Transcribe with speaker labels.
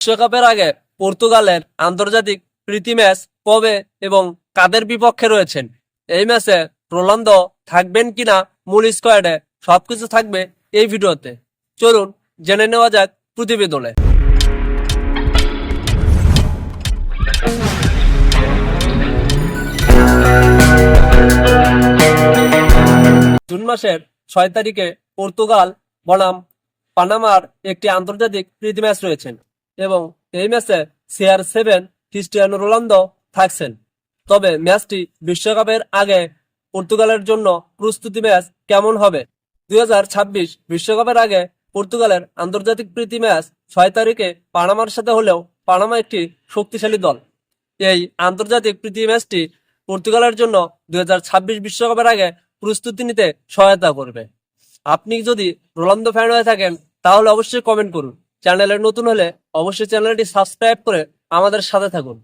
Speaker 1: বিশ্বকাপের আগে পর্তুগালের আন্তর্জাতিক প্রীতি ম্যাচ কবে এবং কাদের বিপক্ষে রয়েছেন, এই ম্যাচে রোনালদো থাকবেন কিনা মূল স্কোয়াডে, সবকিছু থাকবে এই ভিডিওতে। চলুন জেনে নেওয়া যাক প্রতিবেদনে। জুন মাসের 6 তারিখে পর্তুগাল বনাম পানামার একটি আন্তর্জাতিক প্রীতি ম্যাচ রয়েছেন এবং এই ম্যাচে CR7 ক্রিস্টিয়ানো রোনালদো থাকছেন। তবে ম্যাচটি বিশ্বকাপের আগে পর্তুগালের জন্য প্রস্তুতি ম্যাচ কেমন হবে? 2026 বিশ্বকাপের আগে পর্তুগালের আন্তর্জাতিক প্রীতি ম্যাচ 6 তারিখে পানামার সাথে হলেও পানামা একটি শক্তিশালী দল। এই আন্তর্জাতিক প্রীতি ম্যাচটি পর্তুগালের জন্য 2026 বিশ্বকাপের আগে প্রস্তুতি নিতে সহায়তা করবে। আপনি যদি রোনালদো ফ্যান হয়ে থাকেন তাহলে অবশ্যই কমেন্ট করুন। চ্যানেলে নতুন হলে অবশ্যই চ্যানেলটি সাবস্ক্রাইব করে আমাদের সাথে থাকুন।